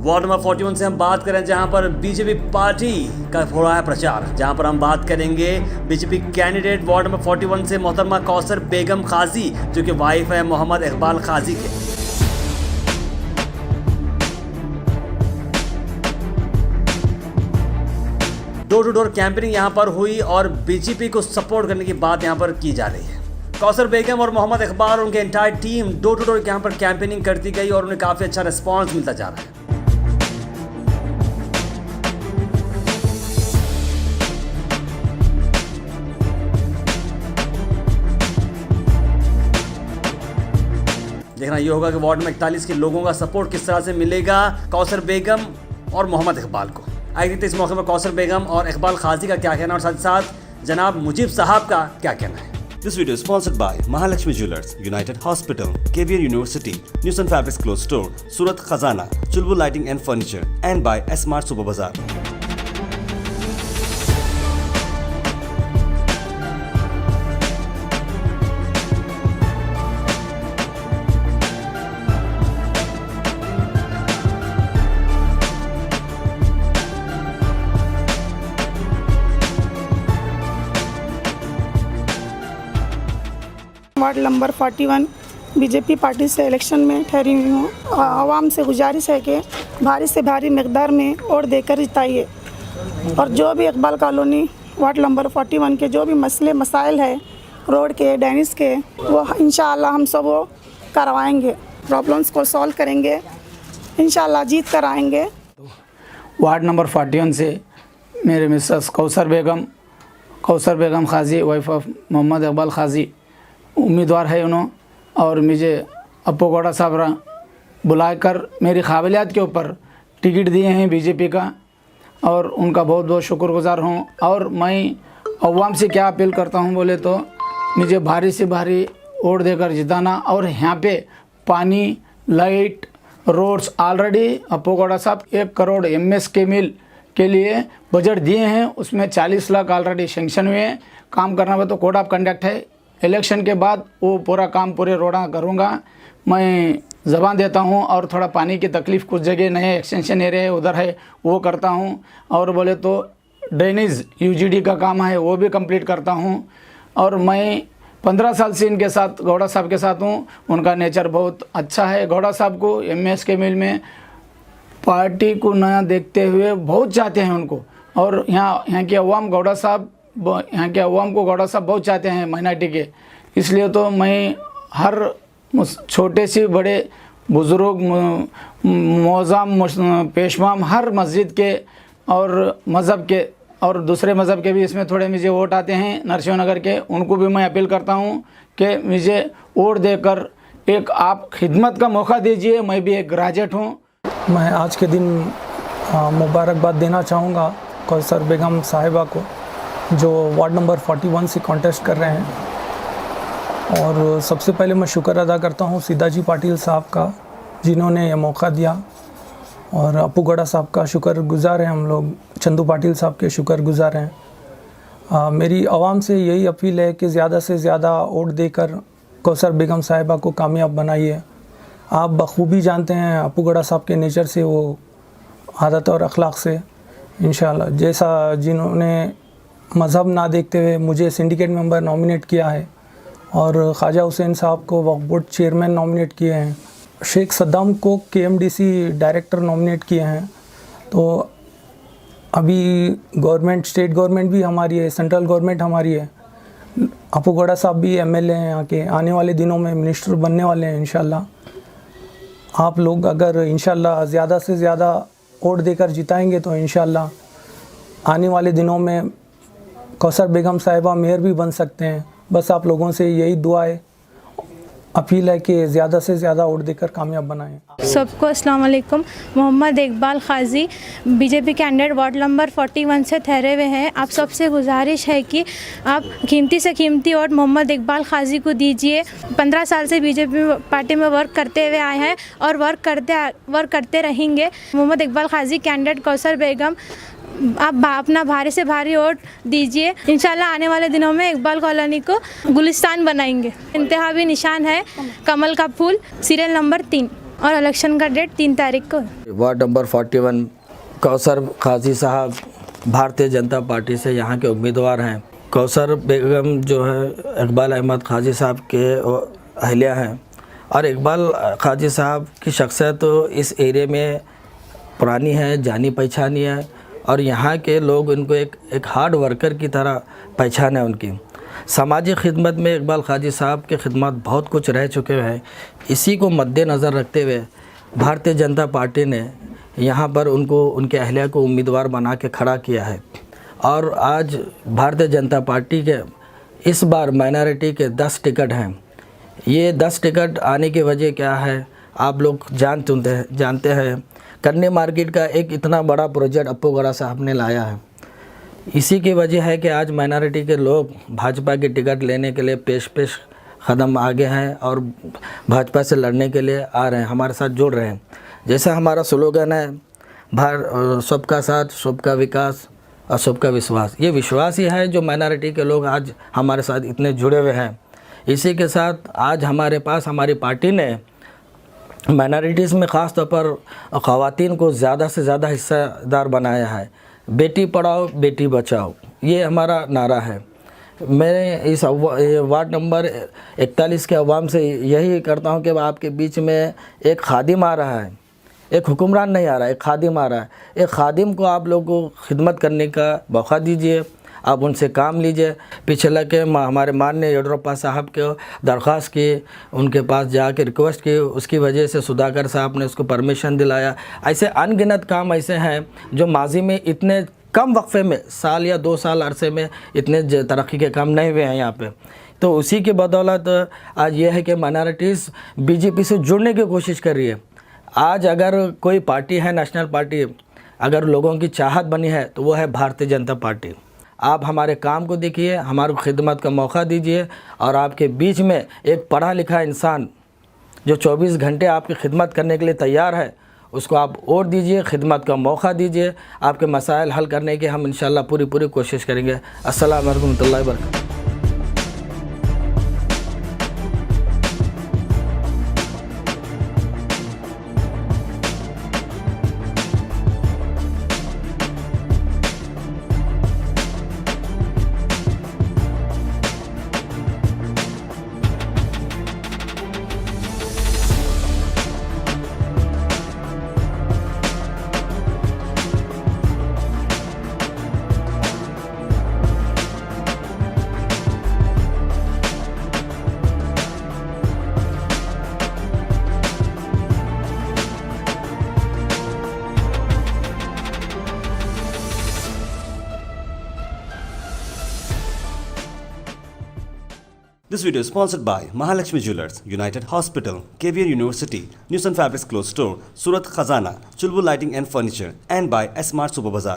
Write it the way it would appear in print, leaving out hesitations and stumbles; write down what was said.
Ward number 41 से हम बात करें जहां पर बीजेपी पार्टी का हो रहा है प्रचार, जहां पर हम बात करेंगे बीजेपी कैंडिडेट वार्ड नंबर 41 से मोहतरमा कौसर बेगम खाजी, जो कि वाइफ है मोहम्मद इकबाल खाजी के। डोर टू डोर कैंपेनिंग यहां पर हुई और बीजेपी को सपोर्ट करने की बात यहां पर की जा रही है। कौसर बेगम और मोहम्मद इकबाल और उनके entire team door to door यहाँ पर कैंपेनिंग करती गई और उन्हें काफ़ी अच्छा रिस्पांस मिलता जा रहा है। देखना ये होगा कि वार्ड में 41 के लोगों का सपोर्ट किस तरह से मिलेगा कौसर बेगम और मोहम्मद इकबाल को। आइए देखते इस मौके पर कौसर बेगम और इकबाल खाजी का क्या कहना और साथ साथ जनाब मुजीब साहब का क्या कहना है। This video is sponsored by Mahalakshmi Jewelers, United Hospital, KVR University, Newson Fabrics Clothes Store, Surat Khazana, Chulbul Lighting and Furniture, and by S-Mart Super Bazaar. Ward number 41 BJP party से इलेक्शन में ठहरी हुई हूँ। आवाम से गुजारिश है कि भारी से भारी मकदार में वोट देकर जिताइए और जो भी इकबाल कॉलोनी वार्ड नंबर 41 के जो भी मसले मसाइल है रोड के डैनिस के, वो इंशाअल्लाह हम सब वो करवाएंगे, प्रॉब्लम्स को सॉल्व करेंगे, इंशाअल्लाह जीत कर आएंगे। वार्ड नंबर 41 से मेरे Mrs Kausar Begum Khaji, wife of Mohammad Iqbal Khaji उम्मीदवार है उन्होंने, और मुझे अपू गौड़ा साहब बुलाकर मेरी काबिलियत के ऊपर टिकट दिए हैं बीजेपी का, और उनका बहुत बहुत शुक्रगुजार हूँ। और मैं अवाम से क्या अपील करता हूँ बोले तो मुझे भारी से भारी वोट देकर जिताना। और यहाँ पे पानी, लाइट, रोड्स ऑलरेडी अपू गौड़ा साहब 1 करोड़ MS के मिल के लिए बजट दिए हैं, उसमें 40 लाख ऑलरेडी सेंक्शन हुए हैं। काम करना हो तो कोड ऑफ कंडक्ट है, इलेक्शन के बाद वो पूरा काम पूरे रोड़ा करूँगा। मैं ज़बान देता हूँ। और थोड़ा पानी की तकलीफ़ कुछ जगह नए एक्सटेंशन एरिया उधर है वो करता हूँ, और बोले तो ड्रेनेज UGD का काम है वो भी कंप्लीट करता हूँ। और मैं 15 साल से इनके साथ गौड़ा साहब के साथ हूँ, उनका नेचर बहुत अच्छा है। गौड़ा साहब को MS के मिल में पार्टी को नया देखते हुए बहुत चाहते हैं उनको, और यहाँ के अवाम गौड़ा साहब को गौड़ा साहब बहुत चाहते हैं माइनॉरिटी के। इसलिए तो मैं हर छोटे से बड़े बुज़ुर्ग, मौज़ाम, पेशवाम, हर मस्जिद के और मज़हब के और दूसरे मज़हब के भी इसमें थोड़े मुझे वोट आते हैं नरसिंह नगर के, उनको भी मैं अपील करता हूँ कि मुझे वोट देकर एक आप खिदमत का मौका दीजिए। मैं भी एक ग्रेजुएट हूँ। मैं आज के दिन मुबारकबाद देना चाहूँगा कौसर बेगम साहिबा को, जो वार्ड नंबर 41 से कॉन्टेस्ट कर रहे हैं। और सबसे पहले मैं शुक्र अदा करता हूँ सीदाजी पाटिल साहब का, जिन्होंने ये मौका दिया, और अपू गौड़ा साहब का शुक्रगुजार हैं हम लोग, चंदू पाटिल साहब के शुक्रगुजार हैं। मेरी आवाम से यही अपील है कि ज़्यादा से ज़्यादा वोट देकर कौसर बेगम साहिबा को कामयाब बनाइए। आप बखूबी जानते हैं अपू गौड़ा साहब के नेचर से, वो आदत और अखलाक से इंशाल्लाह, जैसा जिन्होंने मज़हब ना देखते हुए मुझे सिंडिकेट मेंबर नॉमिनेट किया है, और ख्वाजा हुसैन साहब को वक्फ बोर्ड चेयरमैन नॉमिनेट किए हैं, शेख सद्दाम को KMDC डायरेक्टर नॉमिनेट किए हैं। तो अभी गवर्नमेंट, स्टेट गवर्नमेंट भी हमारी है, सेंट्रल गवर्नमेंट हमारी है। अपू गौड़ा साहब भी MLA हैं यहाँ के, आने वाले दिनों में मिनिस्टर बनने वाले हैं इंशाल्लाह। आप लोग अगर इंशाल्लाह ज़्यादा से ज़्यादा वोट देकर जिताएंगे तो इंशाल्लाह आने वाले दिनों में कौसर बेगम साहिबा मेयर भी बन सकते हैं। बस आप लोगों से यही दुआ है, अपील है कि ज़्यादा से ज़्यादा वोट देकर कामयाब बनाएं। सबको अस्सलाम वालेकुम। Mohammad Iqbal Khaji BJP candidate ward number 41 से ठहरे हुए हैं। आप सबसे गुजारिश है कि आप कीमती से कीमती वोट मोहम्मद इकबाल खाजी को दीजिए। 15 साल से बीजेपी पार्टी में वर्क करते हुए आए हैं और वर्क करते रहेंगे। मोहम्मद इकबाल खाजी कैंडिडेट कौसर बेगम, आप अपना भारी से भारी वोट दीजिए। इंशाल्लाह आने वाले दिनों में इकबाल कॉलोनी को गुलिस्तान बनाएंगे। इंतहाबी निशान है कमल का फूल, सीरियल नंबर 3। और इलेक्शन का डेट 3 तारीख को। वार्ड नंबर 41 कौसर काजी साहब भारतीय जनता पार्टी से यहाँ के उम्मीदवार हैं। कौसर बेगम जो है इकबाल अहमद काजी साहब के अहलिया हैं और इकबाल काजी साहब की शख्सियत तो इस एरिया में पुरानी है, जानी पहचानी है और यहाँ के लोग इनको एक हार्ड वर्कर की तरह पहचान है उनकी। समाजी खिदमत में इकबाल काजी साहब के खिदमत बहुत कुछ रह चुके हैं। इसी को मद्देनज़र रखते हुए भारतीय जनता पार्टी ने यहाँ पर उनके अहलिया को उम्मीदवार बना के खड़ा किया है और आज भारतीय जनता पार्टी के इस बार माइनॉरिटी के 10 टिकट हैं। ये 10 टिकट आने की वजह क्या है आप लोग जानते हैं। कन्या मार्केट का एक इतना बड़ा प्रोजेक्ट अप्पू गौड़ा साहब ने लाया है। इसी की वजह है कि आज माइनॉरिटी के लोग भाजपा की टिकट लेने के लिए पेश कदम आगे हैं और भाजपा से लड़ने के लिए आ रहे हैं, हमारे साथ जुड़ रहे हैं। जैसा हमारा स्लोगन है सबका साथ, सबका विकास और सबका विश्वास। ये विश्वास ही है जो माइनॉरिटी के लोग आज हमारे साथ इतने जुड़े हुए हैं। इसी के साथ आज हमारे पास हमारी पार्टी ने माइनॉरिटीज़ में ख़ास तौर पर ख़वातीन को ज़्यादा से ज़्यादा हिस्सेदार बनाया है। बेटी पढ़ाओ बेटी बचाओ ये हमारा नारा है। मैं इस वार्ड नंबर 41 के अवाम से यही करता हूं कि आपके बीच में एक खादिम आ रहा है, एक हुक्मरान नहीं आ रहा है, एक खादिम आ रहा है। एक खादिम को आप लोगों को खिदमत करने का मौका दीजिए, आप उनसे काम लीजिए। पिछले के हमारे माननीय येडियुरप्पा साहब के दरख्वास्त की, उनके पास जाके रिक्वेस्ट की, उसकी वजह से सुधाकर साहब ने उसको परमिशन दिलाया। ऐसे अनगिनत काम ऐसे हैं जो माजी में इतने कम वक्फे में साल या 2 साल अरसे में इतने तरक्की के काम नहीं हुए हैं यहाँ पे। तो उसी की बदौलत आज ये है कि माइनॉरिटीज़ बीजेपी से जुड़ने की कोशिश कर रही है। आज अगर कोई पार्टी है, नेशनल पार्टी, अगर लोगों की चाहत बनी है तो वो है भारतीय जनता पार्टी। आप हमारे काम को देखिए, हमारे खिदमत का मौका दीजिए और आपके बीच में एक पढ़ा लिखा इंसान जो 24 घंटे आपकी खिदमत करने के लिए तैयार है उसको आप वोट दीजिए, खिदमत का मौका दीजिए। आपके मसाइल हल करने की हम इंशाल्लाह पूरी कोशिश करेंगे। अस्सलाम वालेकुम रहमतुल्लाहि व बरकातहू। This video is sponsored by Mahalakshmi Jewelers, United Hospital, KVR University, New Sun Fabrics Clothes Store, Surat Khazana, Chulbul Lighting and Furniture, and by S Mart Super Bazaar.